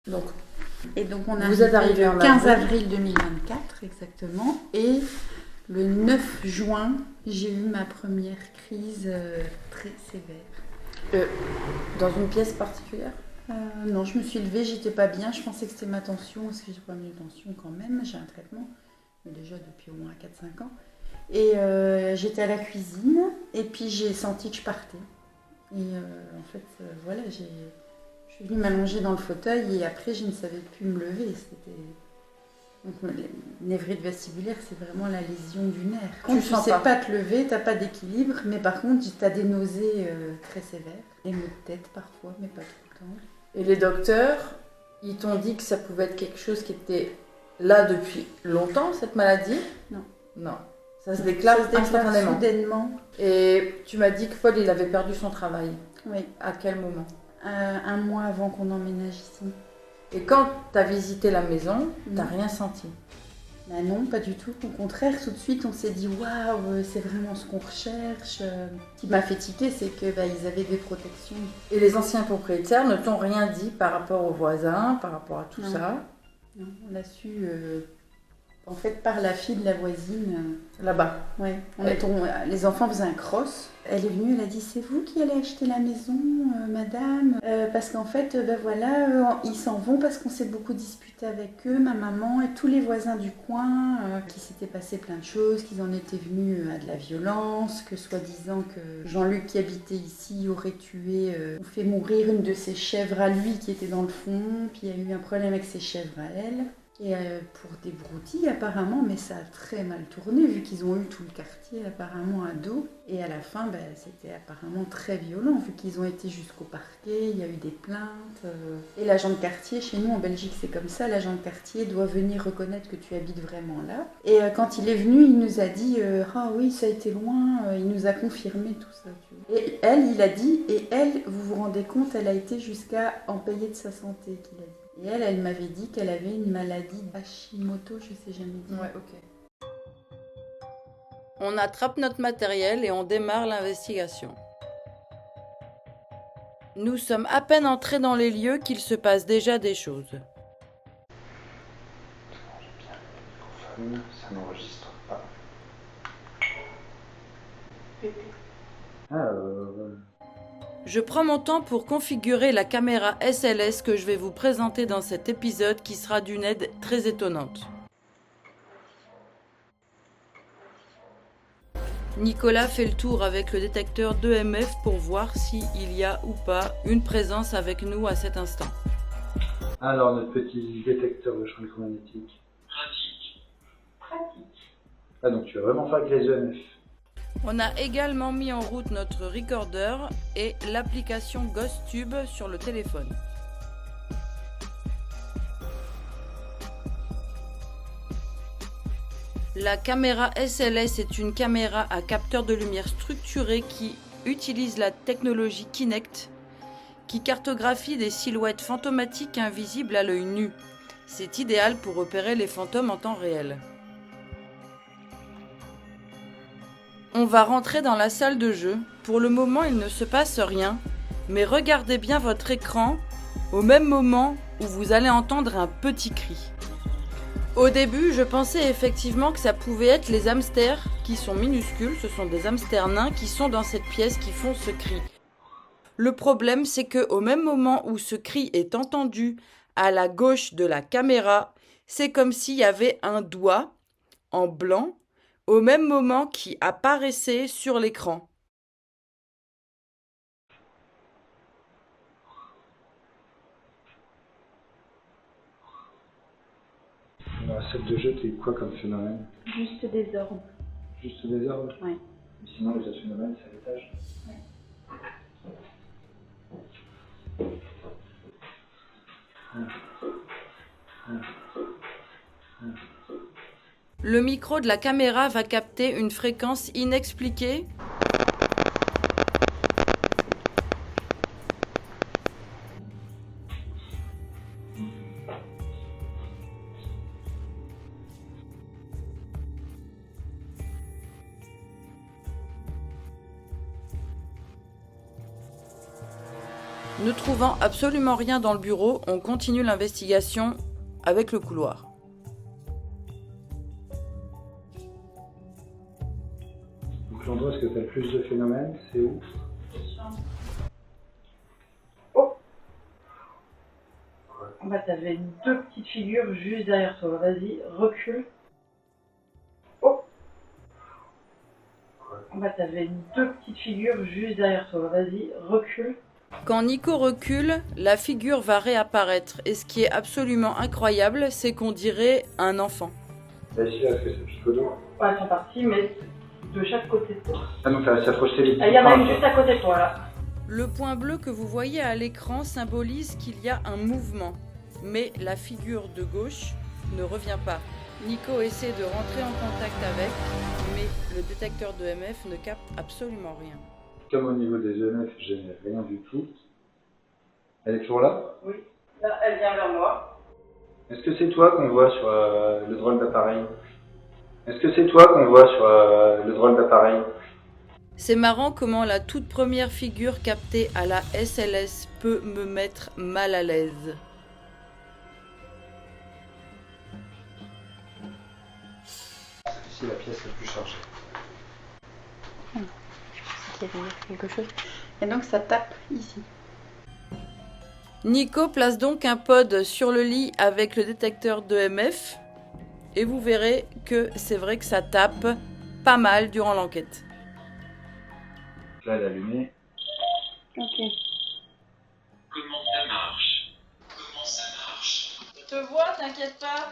Donc, Et donc on vous êtes arrivé le en 15 avril. avril 2024 exactement. Et le 9 juin, j'ai eu ma première crise très sévère. Dans une pièce particulière? Non, je me suis levée, j'étais pas bien. Je pensais que c'était ma tension, parce que j'ai pas mis de tension quand même. J'ai un traitement, mais déjà depuis au moins 4-5 ans. Et j'étais à la cuisine, et puis j'ai senti que je partais. Et en fait, voilà, je suis venue m'allonger dans le fauteuil, et après, je ne savais plus me lever. Donc, les névrite vestibulaire, c'est vraiment la lésion du nerf. Tu ne sais pas te lever, tu n'as pas d'équilibre, mais par contre, tu as des nausées très sévères, des maux de tête parfois, mais pas tout le temps. Et les docteurs, ils t'ont dit que ça pouvait être quelque chose qui était là depuis longtemps, cette maladie? Non. Non. Ça se déclare instantanément. Soudainement. Et tu m'as dit que Paul, il avait perdu son travail. Oui. À quel moment? Un mois avant qu'on emménage ici. Et quand tu as visité la maison, t'as rien senti? Bah non, pas du tout. Au contraire, tout de suite, on s'est dit waouh, c'est vraiment ce qu'on recherche. Ce qui m'a fait tiquer, c'est que ils avaient des protections. Et les anciens propriétaires ne t'ont rien dit par rapport aux voisins, par rapport à tout ça? Non, on l'a su en fait par la fille de la voisine. Là-bas. Ouais. Les enfants faisaient un cross. Elle est venue, elle a dit c'est vous qui allez acheter la maison, madame, parce qu'en fait, voilà, ils s'en vont parce qu'on s'est beaucoup disputé avec eux, ma maman et tous les voisins du coin, qu'il s'était passé plein de choses, qu'ils en étaient venus à de la violence, que soi-disant que Jean-Luc qui habitait ici aurait tué ou fait mourir une de ses chèvres à lui qui était dans le fond, puis il y a eu un problème avec ses chèvres à elle. Et pour des broutilles apparemment, mais ça a très mal tourné vu qu'ils ont eu tout le quartier apparemment à dos. Et à la fin, c'était apparemment très violent vu qu'ils ont été jusqu'au parquet, il y a eu des plaintes. Et l'agent de quartier, chez nous en Belgique c'est comme ça, l'agent de quartier doit venir reconnaître que tu habites vraiment là. Et quand il est venu, il nous a dit « Ah oui, ça a été loin », il nous a confirmé tout ça. Tu vois. Et elle, il a dit, et elle, vous vous rendez compte, elle a été jusqu'à en payer de sa santé, qu'il a dit. Et elle m'avait dit qu'elle avait une maladie Hashimoto, je sais jamais dire. Ouais, ok. On attrape notre matériel et on démarre l'investigation. Nous sommes à peine entrés dans les lieux qu'il se passe déjà des choses. Ça n'enregistre pas. Je prends mon temps pour configurer la caméra SLS que je vais vous présenter dans cet épisode qui sera d'une aide très étonnante. Nicolas fait le tour avec le détecteur d'EMF pour voir s'il y a ou pas une présence avec nous à cet instant. Alors, notre petit détecteur de champ électromagnétique. Pratique. Ah, donc tu vas vraiment faire avec les EMF. On a également mis en route notre recorder et l'application GhostTube sur le téléphone. La caméra SLS est une caméra à capteur de lumière structuré qui utilise la technologie Kinect, qui cartographie des silhouettes fantomatiques invisibles à l'œil nu. C'est idéal pour repérer les fantômes en temps réel. On va rentrer dans la salle de jeu. Pour le moment, il ne se passe rien, mais regardez bien votre écran au même moment où vous allez entendre un petit cri. Au début, je pensais effectivement que ça pouvait être les hamsters qui sont minuscules, ce sont des hamsters nains qui sont dans cette pièce qui font ce cri. Le problème, c'est que au même moment où ce cri est entendu à la gauche de la caméra, c'est comme s'il y avait un doigt en blanc au même moment qui apparaissait sur l'écran. Dans la salle de jeu, t'es quoi comme phénomène? Juste des ordres. Juste des ordres? Ouais. Sinon, les autres phénomènes, c'est à l'étage? Le micro de la caméra va capter une fréquence inexpliquée. Ne trouvant absolument rien dans le bureau, on continue l'investigation avec le couloir. Donc l'endroit où est-ce que tu as le plus de phénomènes, c'est où? En fait, t'avais deux petites figures juste derrière toi. Vas-y, recule. Oh. En fait, t'avais deux petites figures juste derrière toi. Vas-y, recule. Quand Nico recule, la figure va réapparaître. Et ce qui est absolument incroyable, c'est qu'on dirait un enfant. Là, ici, là, est-ce que c'est pico d'eau? Ouais, elles sont parties, mais de chaque côté de toi. Ah donc ça projeté les Il y en a une juste à côté de toi, là. Le point bleu que vous voyez à l'écran symbolise qu'il y a un mouvement. Mais la figure de gauche ne revient pas. Nico essaie de rentrer en contact avec, mais le détecteur de EMF ne capte absolument rien. Comme au niveau des EMF, je n'ai rien du tout. Elle est toujours là? Oui, là elle vient vers moi. Est-ce que c'est toi qu'on voit sur le drôle d'appareil? Est-ce que c'est toi qu'on voit sur le drôle d'appareil? C'est marrant comment la toute première figure captée à la SLS peut me mettre mal à l'aise. Ici, la pièce la plus chargée. Il y avait quelque chose. Et donc ça tape ici. Nico place donc un pod sur le lit avec le détecteur d'EMF et vous verrez que c'est vrai que ça tape pas mal durant l'enquête. Là, elle est allumée. Ok. Comment ça marche? Comment ça marche? Je te vois, t'inquiète pas.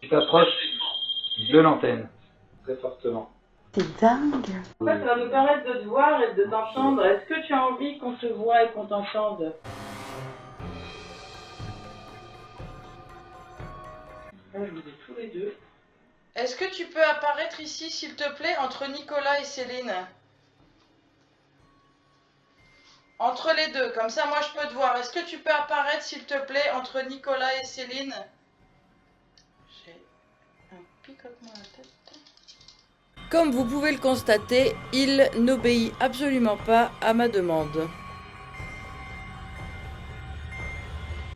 Tu t'approches de l'antenne, très fortement. C'est dingue. En fait, ça va nous permettre de te voir et de t'entendre. Est-ce que tu as envie qu'on te voie et qu'on t'entende? Là, je vous ai tous les deux. Est-ce que tu peux apparaître ici, s'il te plaît, entre Nicolas et Céline? Entre les deux, comme ça, moi, je peux te voir. Est-ce que tu peux apparaître, s'il te plaît, entre Nicolas et Céline? J'ai un picotement à la tête. Comme vous pouvez le constater, il n'obéit absolument pas à ma demande.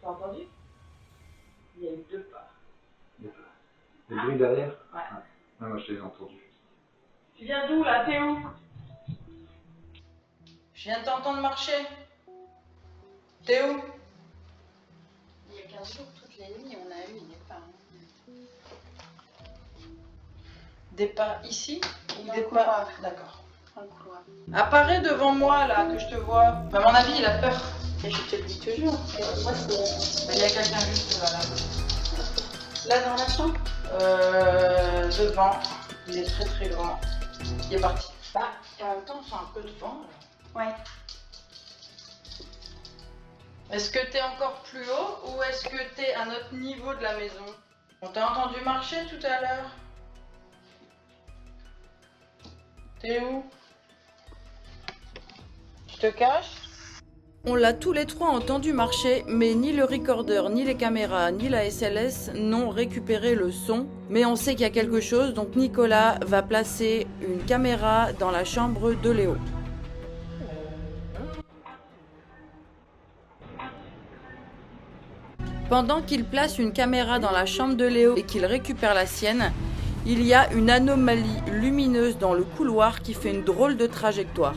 T'as entendu? Il y a eu deux pas. Le bruit derrière? Ouais. Ah, moi, je l'ai entendu. Tu viens d'où là? T'es où? Je viens de t'entendre marcher. T'es où? Il y a 15 jours, toutes les nuits, on a eu des pas. Des pas ici? Ou Dans des le couloir. pas. D'accord. Dans le couloir. Apparais devant moi là, que je te vois. À mon avis, il a peur. Et je te le dis toujours. Moi, c'est. Il y a quelqu'un juste là. Là, dans la chambre. Devant. Il est très très grand. Il est parti. Bah, en même temps, c'est un peu de vent. Là. Ouais. Est-ce que t'es encore plus haut ou est-ce que t'es à notre niveau de la maison? On t'a entendu marcher tout à l'heure. T'es où? Je te cache? On l'a tous les trois entendu marcher, mais ni le recorder, ni les caméras, ni la SLS n'ont récupéré le son. Mais on sait qu'il y a quelque chose, donc Nicolas va placer une caméra dans la chambre de Léo. Pendant qu'il place une caméra dans la chambre de Léo et qu'il récupère la sienne, il y a une anomalie lumineuse dans le couloir qui fait une drôle de trajectoire.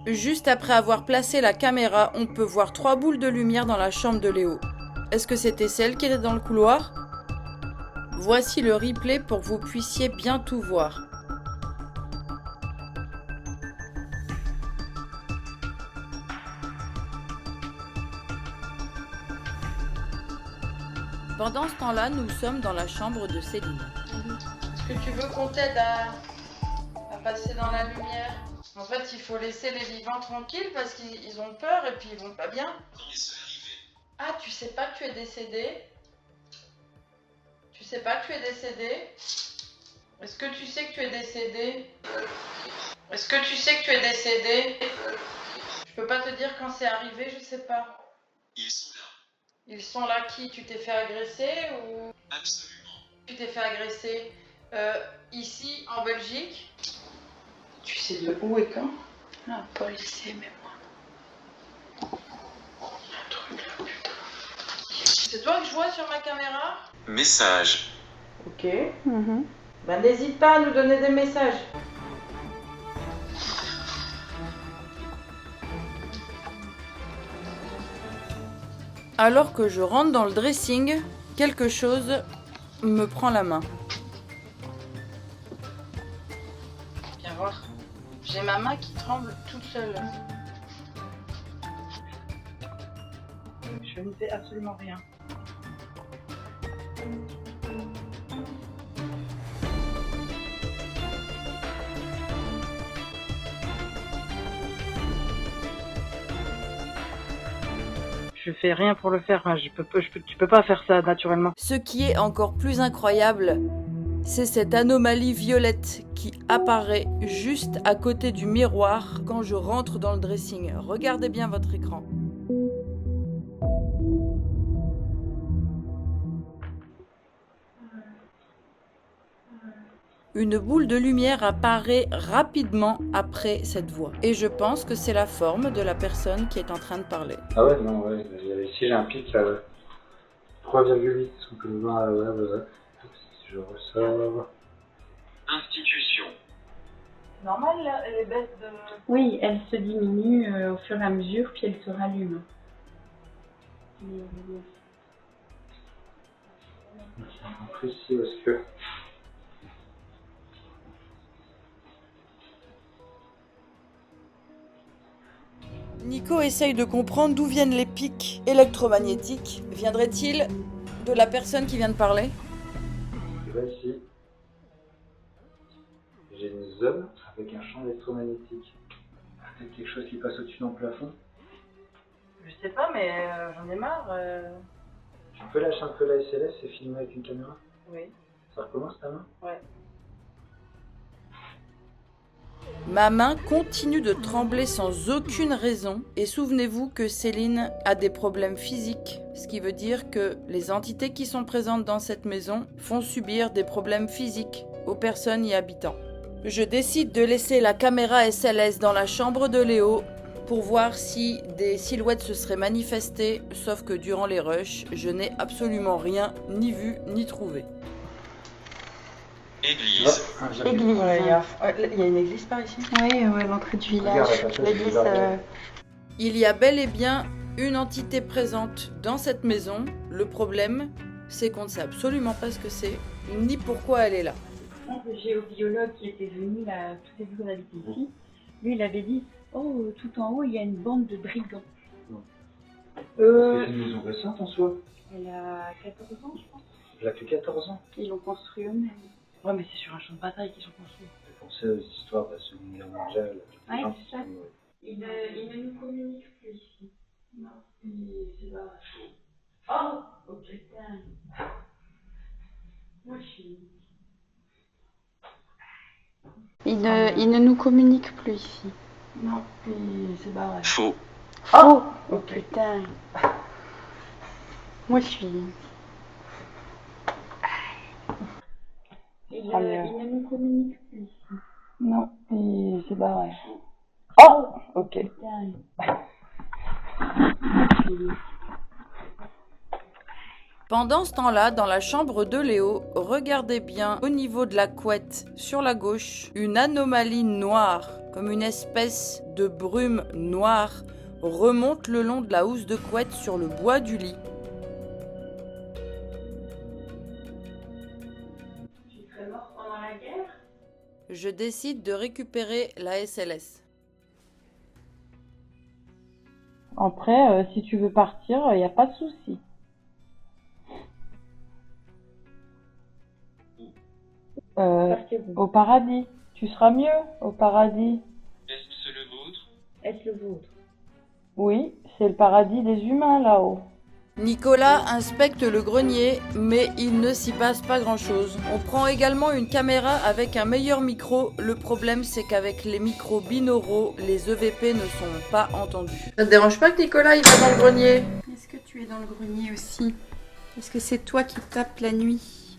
Juste après avoir placé la caméra, on peut voir 3 boules de lumière dans la chambre de Léo. Est-ce que c'était celle qui était dans le couloir? Voici le replay pour que vous puissiez bien tout voir. Pendant ce temps-là, nous sommes dans la chambre de Céline. Est-ce que tu veux qu'on t'aide à passer dans la lumière? En fait, il faut laisser les vivants tranquilles parce qu'ils ont peur et puis ils vont pas bien. Ah, tu sais pas que tu es décédé? Tu sais pas que tu es décédé? Est-ce que tu sais que tu es décédé? Est-ce que tu sais que tu es décédé? peux pas te dire quand c'est arrivé, je sais pas. Ils sont là. Ils sont là qui? Tu t'es fait agresser ou Absolument. tu t'es fait agresser ici en Belgique? Tu sais de où et quand? Ah, Paul sait, mais moi. Un truc là, putain. C'est toi que je vois sur ma caméra? Message. Ok. Ben n'hésite pas à nous donner des messages. Alors que je rentre dans le dressing, quelque chose me prend la main. Viens voir. J'ai ma main qui tremble toute seule. Je ne fais absolument rien. Je fais rien pour le faire, tu peux pas faire ça naturellement. Ce qui est encore plus incroyable, c'est cette anomalie violette qui apparaît juste à côté du miroir quand je rentre dans le dressing. Regardez bien votre écran. Une boule de lumière apparaît rapidement après cette voix. Et je pense que c'est la forme de la personne qui est en train de parler. Ah ouais, non, ouais. Ici, j'ai un pic là, ouais. 3,8, on peut le voir, ouais. Si je ressors. Institution. Normal, là, les baisses de... Oui, elle se diminue au fur et à mesure, puis elle se rallume. En plus, ici, parce que. Nico essaye de comprendre d'où viennent les pics électromagnétiques. Viendrait-il de la personne qui vient de parler? Là, ici, j'ai une zone avec un champ électromagnétique. Peut-être quelque chose qui passe au-dessus dans le plafond. Je sais pas, mais j'en ai marre. Tu peux lâcher un peu la SLS et filmer avec une caméra? Oui. Ça recommence ta main? Ouais. Ma main continue de trembler sans aucune raison et souvenez-vous que Céline a des problèmes physiques, ce qui veut dire que les entités qui sont présentes dans cette maison font subir des problèmes physiques aux personnes y habitant. Je décide de laisser la caméra SLS dans la chambre de Léo pour voir si des silhouettes se seraient manifestées, sauf que durant les rushs, je n'ai absolument rien ni vu ni trouvé. Église. Église. Ouais, il y a une église par ici. Oui, à l'entrée du village. Regarde, L'église. Il y a bel et bien une entité présente dans cette maison. Le problème, c'est qu'on ne sait absolument pas ce que c'est, ni pourquoi elle est là. Le géobiologue qui était venu là, tout début qu'on habite ici, lui il avait dit oh, tout en haut il y a une bande de brigands. C'est une maison récente en soi. Elle a 14 ans, je pense. Elle a que 14 ans. Ils l'ont construit eux-mêmes. Ouais, mais c'est sur un champ de bataille qu'ils sont construits. J'ai pensé aux histoires de la Seconde Guerre mondiale. Ouais, Les gens c'est ça. qui sont- Il ne nous communique plus ici. Non, c'est pas. Oh, putain. Moi je suis. Il ne nous communique plus ici. Non, c'est barré. Faux. Oh, putain. Moi je suis. Il ne nous communique plus ici. Non, c'est barré. Oh, ok. Putain. Pendant ce temps-là, dans la chambre de Léo, regardez bien au niveau de la couette, sur la gauche, une anomalie noire, comme une espèce de brume noire, remonte le long de la housse de couette sur le bois du lit. Tu serais mort pendant la guerre? Je décide de récupérer la SLS. Après, si tu veux partir, il n'y a pas de souci. Au paradis. Tu seras mieux au paradis. Est-ce le vôtre? Est-ce le vôtre? Oui, c'est le paradis des humains là-haut. Nicolas inspecte le grenier, mais il ne s'y passe pas grand-chose. On prend également une caméra avec un meilleur micro. Le problème, c'est qu'avec les micros binauraux, les EVP ne sont pas entendus. Ça te dérange pas que Nicolas il va dans le grenier? Est-ce que tu es dans le grenier aussi? Est-ce que c'est toi qui tapes la nuit?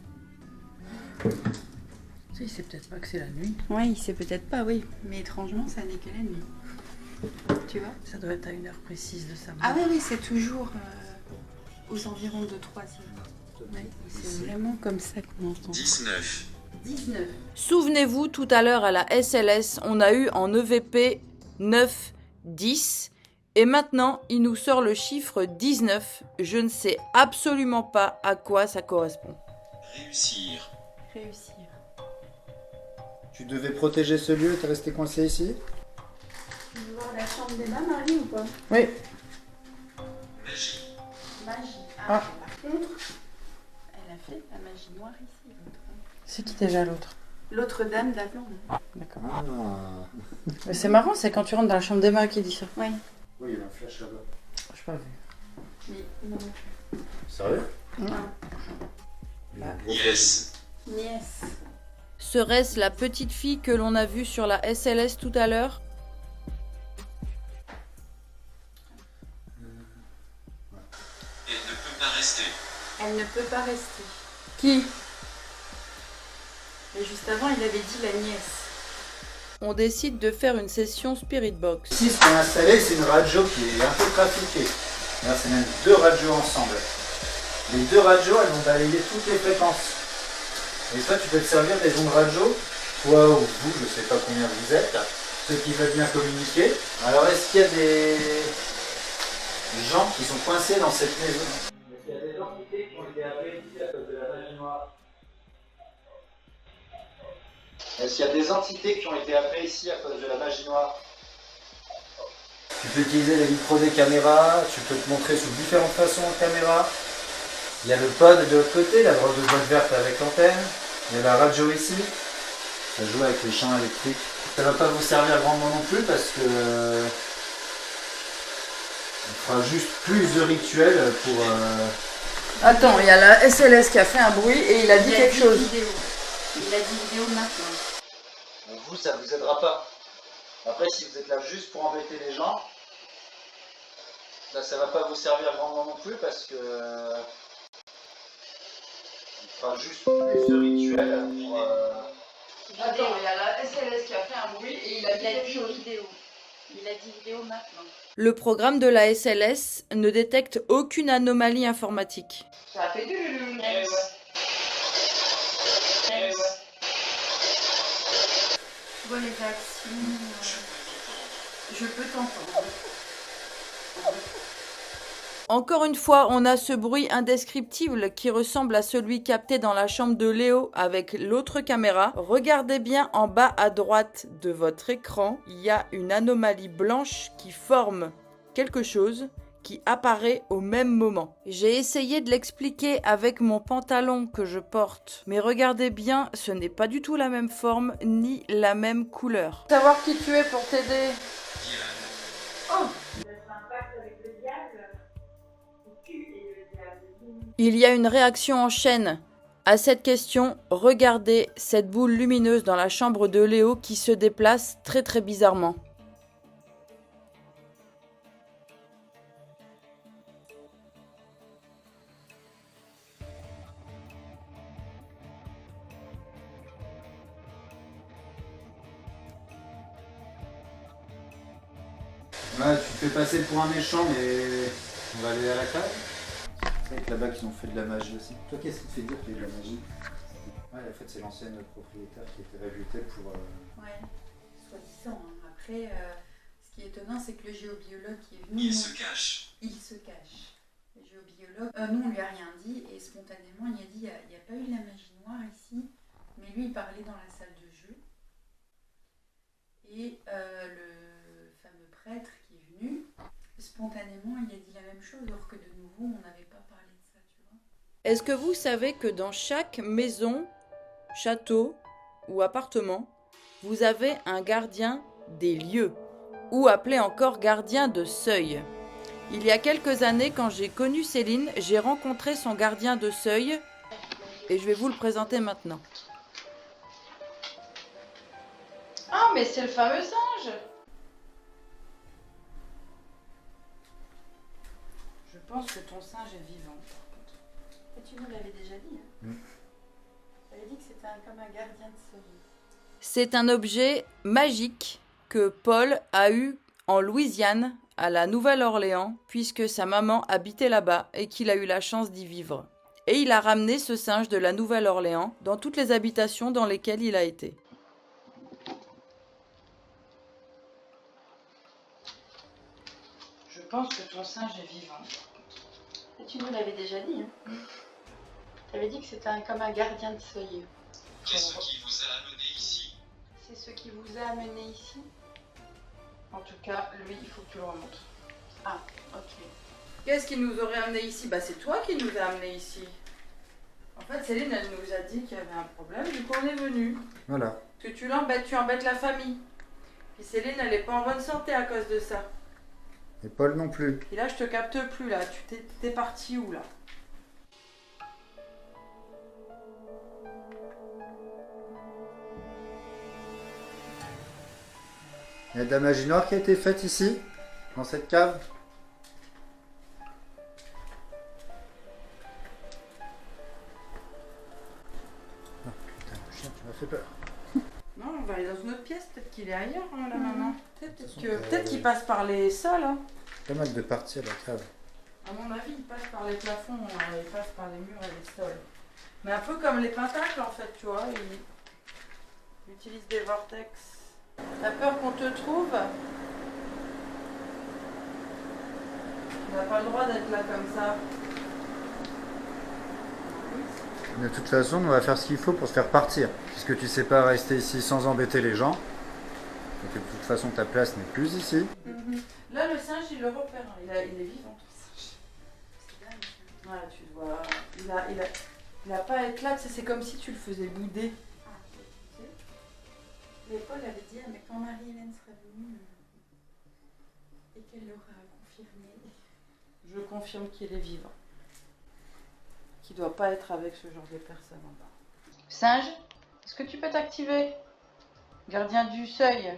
Il sait peut-être pas que c'est la nuit. Oui, il sait peut-être pas, oui. Mais étrangement, ça n'est que la nuit. Tu vois? Ça doit être à une heure précise de sa mort. Ah oui, oui, c'est toujours aux environs de 3 heures. Ouais, c'est vraiment comme ça qu'on entend. 19. 19. Souvenez-vous, tout à l'heure à la SLS, on a eu en EVP 9, 10. Et maintenant, il nous sort le chiffre 19. Je ne sais absolument pas à quoi ça correspond. Réussir. Réussir. Tu devais protéger ce lieu, t'es resté coincé ici? Tu veux voir la chambre des dames, Marie, ou pas? Oui. Magie. Magie. Ah. Par contre, elle a fait la magie noire ici, l'autre. C'est qui déjà l'autre? L'autre dame d'avant. D'accord. Ah. Mais c'est marrant, c'est quand tu rentres dans la chambre d'Emma qui dit ça. Oui. Oui, il y a un flash là-bas. Je pas vu. Mais non. Sérieux? Non. Il y a un gros Yes. Nièce. Serait-ce la petite fille que l'on a vue sur la SLS tout à l'heure? Elle ne peut pas rester. Elle ne peut pas rester. Qui? Mais juste avant, il avait dit la nièce. On décide de faire une session Spirit Box. Ici, ce qu'on a installé, c'est une radio qui est un peu trafiquée. Là, c'est même 2 radios ensemble. Les 2 radios, elles vont balayer toutes les fréquences. Et toi, tu peux te servir des ondes radio, toi ou vous, je ne sais pas combien vous êtes, ceux qui veulent bien communiquer. Alors, est-ce qu'il y a des gens qui sont coincés dans cette maison? Est-ce qu'il y a des entités qui ont été appelées ici à cause de la magie noire? Est-ce qu'il y a des entités qui ont été appelées ici à cause de la magie noire? Tu peux utiliser les micros des caméras, tu peux te montrer sous différentes façons en caméra. Il y a le pod de l'autre côté, la droite de boîte verte avec l'antenne. Il y a la radio ici. Ça joue avec les champs électriques. Ça va pas vous servir grandement non plus parce que on fera juste plus de rituels pour. Attends, il y a la SLS qui a fait un bruit et il a dit quelque chose. Vidéo. Il a dit vidéo maintenant. Donc vous, ça vous aidera pas. Après, si vous êtes là juste pour embêter les gens, là, ça va pas vous servir grandement non plus parce que on fera juste plus de rituels pour. Attends, il y a la SLS qui a fait un bruit et il a dit quelque chose. Vidéo. Il a dit vidéo maintenant. Le programme de la SLS ne détecte aucune anomalie informatique. Ça a fait du Yes. Yes. Tu vois les réactions. Je peux t'entendre. Encore une fois, on a ce bruit indescriptible qui ressemble à celui capté dans la chambre de Léo avec l'autre caméra. Regardez bien en bas à droite de votre écran, il y a une anomalie blanche qui forme quelque chose qui apparaît au même moment. J'ai essayé de l'expliquer avec mon pantalon que je porte, mais regardez bien, ce n'est pas du tout la même forme ni la même couleur. Savoir qui tu es pour t'aider. Il y a une réaction en chaîne. À cette question, regardez cette boule lumineuse dans la chambre de Léo qui se déplace très très bizarrement. Ouais, tu te fais passer pour un méchant, mais on va aller à la cave. C'est avec là-bas qu'ils ont fait de la magie aussi. Toi, qu'est-ce qui te fait dire qu'il y a de la magie? Ouais, en fait, c'est l'ancienne propriétaire qui était réhabilitée pour. Ouais, soi-disant. Hein. Après, ce qui est étonnant, c'est que le géobiologue qui est venu. Il se cache. Il se cache. Le géobiologue. Nous, on lui a rien dit et spontanément, il a dit il n'y a pas eu de la magie noire ici. Mais lui, il parlait dans la salle de jeu. Et le fameux prêtre qui est venu, spontanément, il a dit la même chose, alors que de nouveau, on n'avait pas parlé de ça, tu vois. Est-ce que vous savez que dans chaque maison, château ou appartement, vous avez un gardien des lieux, ou appelé encore gardien de seuil? Il y a quelques années, quand j'ai connu Céline, j'ai rencontré son gardien de seuil et je vais vous le présenter maintenant. Ah, mais c'est le fameux singe! Je pense que ton singe est vivant, par contre. Et tu nous l'avais déjà dit. Hein. Mm. Tu avais dit que c'était comme un gardien de seuil. C'est un objet magique que Paul a eu en Louisiane, à la Nouvelle-Orléans, puisque sa maman habitait là-bas et qu'il a eu la chance d'y vivre. Et il a ramené ce singe de la Nouvelle-Orléans dans toutes les habitations dans lesquelles il a été. Je pense que ton singe est vivant. Et tu nous l'avais déjà dit. Hein. Tu avais dit que c'était comme un gardien de seuil. Qu'est-ce qui vous a amené ici? C'est ce qui vous a amené ici? En tout cas, lui, il faut que tu le remontes. Ah, ok. Qu'est-ce qui nous aurait amené ici? Bah, c'est toi qui nous a amené ici. En fait, Céline, elle nous a dit qu'il y avait un problème, du coup, on est venu. Voilà. Parce que tu l'embêtes, tu embêtes la famille. Puis Céline, elle est pas en bonne santé à cause de ça. Et Paul non plus. Et là, je te capte plus, là. T'es parti où, là? Il y a de la magie noire qui a été faite ici, dans cette cave. Oh putain, le chien, tu m'as fait peur. Non, on va aller dans une autre pièce. Peut-être qu'il est ailleurs, hein, la maman. façon, Peut-être qu'il passe par les sols, hein. Pas mal de partir la cave. À mon avis, il passe par les plafonds, il passe par les murs et les sols. Mais un peu comme les pentacles, en fait, tu vois. Il utilise des vortex. T'as peur qu'on te trouve? On n'a pas le droit d'être là comme ça. De toute façon, on va faire ce qu'il faut pour se faire partir. Puisque tu sais pas rester ici sans embêter les gens. Et que de toute façon, ta place n'est plus ici. Là, le singe, il le repère. Hein. Il est vivant, ton singe. C'est dingue. Voilà, tu vois. Il a pas à être là. Tu sais, c'est comme si tu le faisais bouder. Ah, ok. Mais Paul avait dit, mais quand Marie-Hélène sera venue et qu'elle l'aura confirmé. Je confirme qu'il est vivant. Qu'il doit pas être avec ce genre de personne en bas. Singe, est-ce que tu peux t'activer? Gardien du seuil.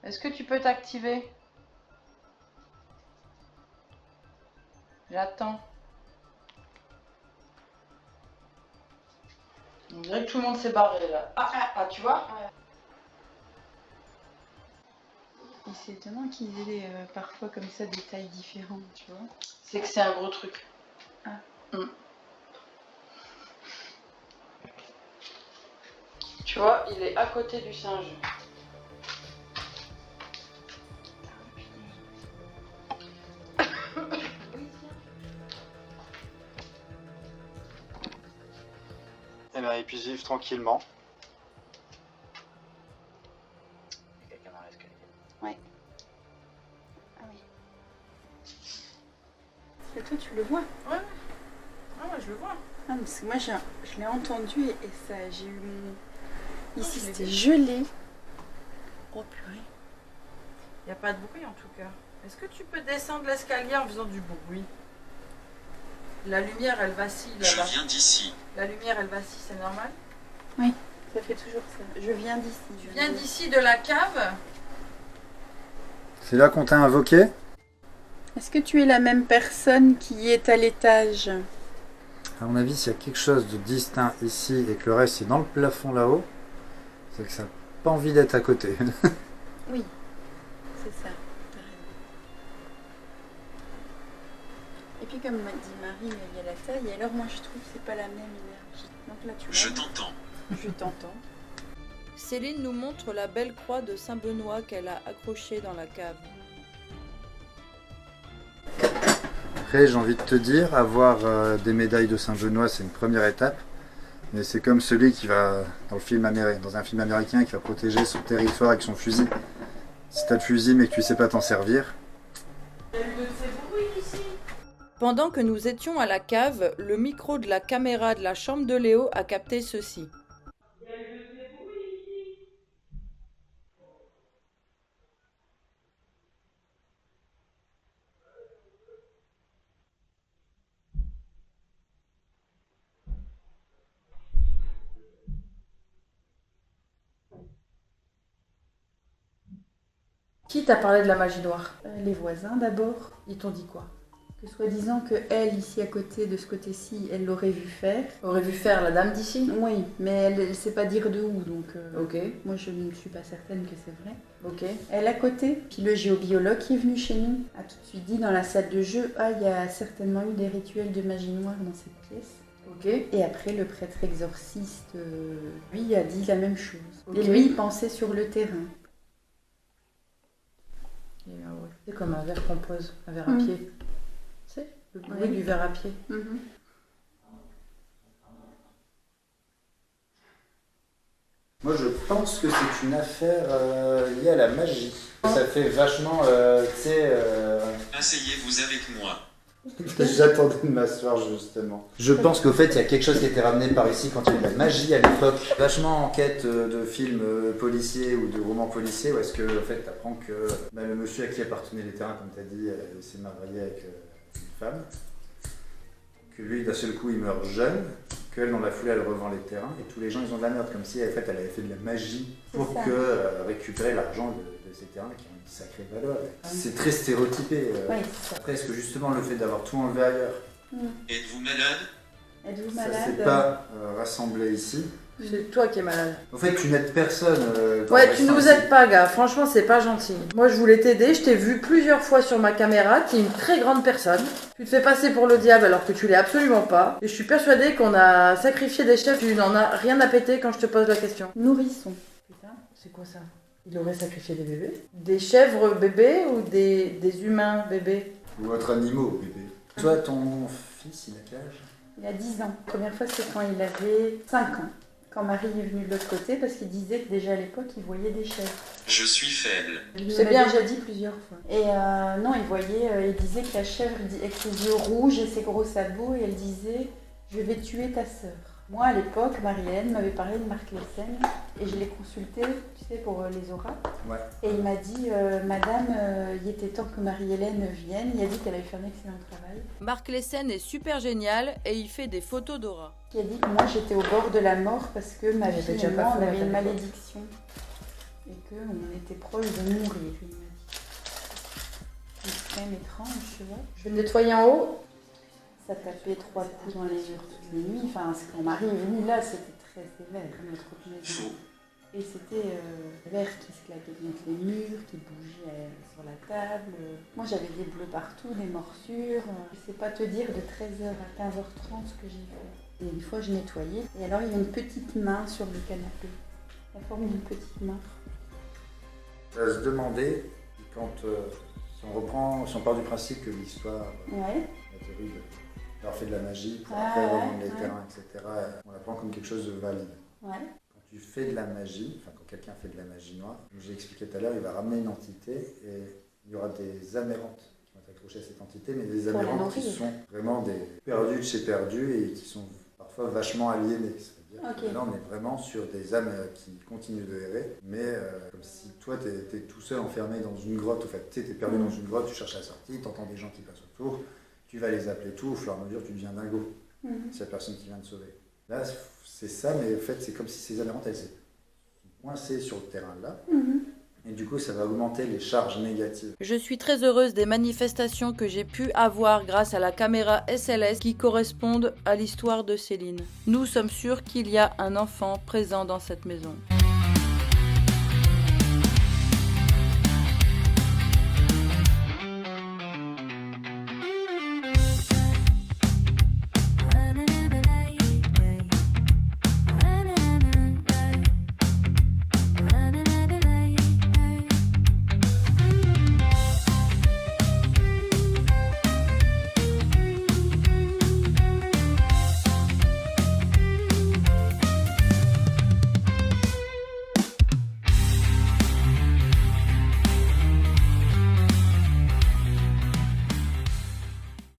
Est-ce que tu peux t'activer? J'attends. On dirait que tout le monde s'est barré là. Ah, tu vois? Et c'est étonnant qu'ils aient parfois comme ça des tailles différentes, tu vois. C'est que c'est un gros truc. Ah. Tu vois, il est à côté du singe. Et bien, et puis vivre tranquillement. Il y a quelqu'un dans l'escalier. Ouais. Ah oui. Et toi, tu le vois? Ouais. Ah ouais, je le vois. Ah, parce que moi, je l'ai entendu et ça, j'ai eu mon... Ici, je l'ai c'était vu. gelé. Oh purée. Il n'y a pas de bruit en tout cas. Est-ce que tu peux descendre l'escalier en faisant du bruit? La lumière, elle vacille là-bas. Je viens d'ici. La lumière, elle vacille, c'est normal? Ça fait toujours ça. Je viens d'ici. Tu viens d'ici de la cave? C'est là qu'on t'a invoqué? Est-ce que tu es la même personne qui est à l'étage? À mon avis, s'il y a quelque chose de distinct ici et que le reste est dans le plafond là-haut, c'est que ça n'a pas envie d'être à côté. Oui, c'est ça. T'as raison. Et puis comme m'a dit Marie, il y a la taille, et alors moi je trouve que c'est pas la même énergie. Donc là tu Je vois, t'entends. je t'entends. Céline nous montre la belle croix de Saint-Benoît qu'elle a accrochée dans la cave. Après, j'ai envie de te dire, avoir des médailles de Saint-Benoît, c'est une première étape. Mais c'est comme celui qui va, dans un film américain, qui va protéger son territoire avec son fusil. Si t'as le fusil mais que tu sais pas t'en servir, Pendant que nous étions à la cave, le micro de la caméra de la chambre de Léo a capté ceci. Qui t'a parlé de la magie noire? Les voisins d'abord. Ils t'ont dit quoi? Que soi-disant que elle, ici à côté, de ce côté-ci, elle l'aurait vu faire. Aurait vu faire la dame d'ici? Oui, mais elle ne sait pas dire de où, donc Ok, moi je ne suis pas certaine que c'est vrai. ok. Elle à côté, puis le géobiologue qui est venu chez nous a tout de suite dit dans la salle de jeu, ah, il y a certainement eu des rituels de magie noire dans cette pièce. Ok. Et après, le prêtre exorciste, lui, a dit la même chose. Ok. Et lui, il pensait sur le terrain. Et, ouais. C'est comme un verre qu'on pose, un verre à Mm. pied. C'est le bruit Oui. du verre à pied. Moi, je pense que c'est une affaire liée à la magie. Ça fait vachement, tu sais... Asseyez-vous avec moi. J'attendais de m'asseoir justement. Je pense qu'au fait, il y a quelque chose qui a été ramené par ici quand il y a eu de la magie à l'époque. Vachement en quête de films policiers ou de romans policiers, où est-ce que en fait, tu apprends que le monsieur à qui appartenaient les terrains, comme tu as dit, il s'est marié avec une femme. Que lui, d'un seul coup, il meurt jeune. Qu'elle, dans la foulée, elle revend les terrains. Et tous les gens, ils ont de la merde, comme si en fait, elle avait fait de la magie pour C'est ça. récupérer l'argent de ces terrains qui ont une sacrée valeur. C'est très stéréotypé. Oui, c'est ça. Après, est-ce que justement le fait d'avoir tout enlevé ailleurs, Êtes-vous malade? Êtes-vous ça malade? s'est pas rassemblé ici? C'est toi qui es malade. En fait, tu n'aides personne. Ouais, tu nous aides pas, gars. Franchement, c'est pas gentil. Moi, je voulais t'aider. Je t'ai vu plusieurs fois sur ma caméra. Tu es une très grande personne. Tu te fais passer pour le diable alors que tu l'es absolument pas. Et je suis persuadée qu'on a sacrifié des chefs. Tu n'en as rien à péter quand je te pose la question. Nourrisson. Putain, c'est quoi ça? Il aurait sacrifié des bébés? Des chèvres bébés ou des humains bébés? Ou votre animaux, bébé. Toi, ton fils, il a quel âge? Il a 10 ans. La première fois, c'est quand il avait 5 ans. Quand Marie est venue de l'autre côté, parce qu'il disait que déjà à l'époque, il voyait des chèvres. Je suis faible. Il C'est l'a bien. déjà dit plusieurs fois. Et non, il disait que la chèvre, avec ses yeux rouges et ses gros sabots, et elle disait « Je vais tuer ta sœur ». Moi, à l'époque, Marie-Hélène m'avait parlé de Marc Lessène, et je l'ai consulté, tu sais, pour les auras. Ouais. Et il m'a dit « Madame, il était temps que Marie-Hélène vienne ». Il a dit qu'elle avait fait un excellent travail. Marc Lessène est super génial et il fait des photos d'aura. Il a dit que moi, j'étais au bord de la mort parce que ma Il avait fille déjà et pas moi, fait on avait la une tête. malédiction. Et qu'on était proche de mourir, il m'a dit. C'est quand même étrange, tu vois. Je vais nettoyer en haut. Ça tapait 3 coups dans les murs toutes les nuits. Enfin, quand Marie est venue là, c'était très sévère, notre maison. Faux. Et c'était l'air qui se claquait contre les murs, qui bougeait sur la table. Moi, j'avais des bleus partout, des morsures. Je sais pas te dire de 13h à 15h30 ce que j'ai fait. Et une fois, je nettoyais. Et alors, il y a une petite main sur le canapé. La forme d'une petite main. On va se demander, quand si on part du principe que l'histoire Ouais. a théorie d'avoir fait de la magie pour Ouais, après revendre les ouais. terrains, etc., on la prend comme quelque chose de valide. Ouais. Quand tu fais de la magie, enfin quand quelqu'un fait de la magie noire, comme j'ai expliqué tout à l'heure, il va ramener une entité et il y aura des amérantes qui vont être accrochées à cette entité, mais des Pour la amérantes qui nourrir. sont vraiment des perdus de chez perdus et qui sont parfois vachement aliénés. C'est-à-dire Ok. que là, on est vraiment sur des âmes qui continuent de errer, mais comme si toi, tu étais tout seul enfermé dans une grotte. En fait, tu es perdu dans une grotte, tu cherches la sortie, tu entends des gens qui passent autour, tu vas les appeler tout, au fur et à mesure, tu deviens dingo. Mhm. C'est la personne qui vient te sauver. Là, c'est ça, mais en fait, c'est comme si ces amérantes, elles étaient coincées sur le terrain là. Mhm. Et du coup, ça va augmenter les charges négatives. Je suis très heureuse des manifestations que j'ai pu avoir grâce à la caméra SLS qui correspondent à l'histoire de Céline. Nous sommes sûrs qu'il y a un enfant présent dans cette maison.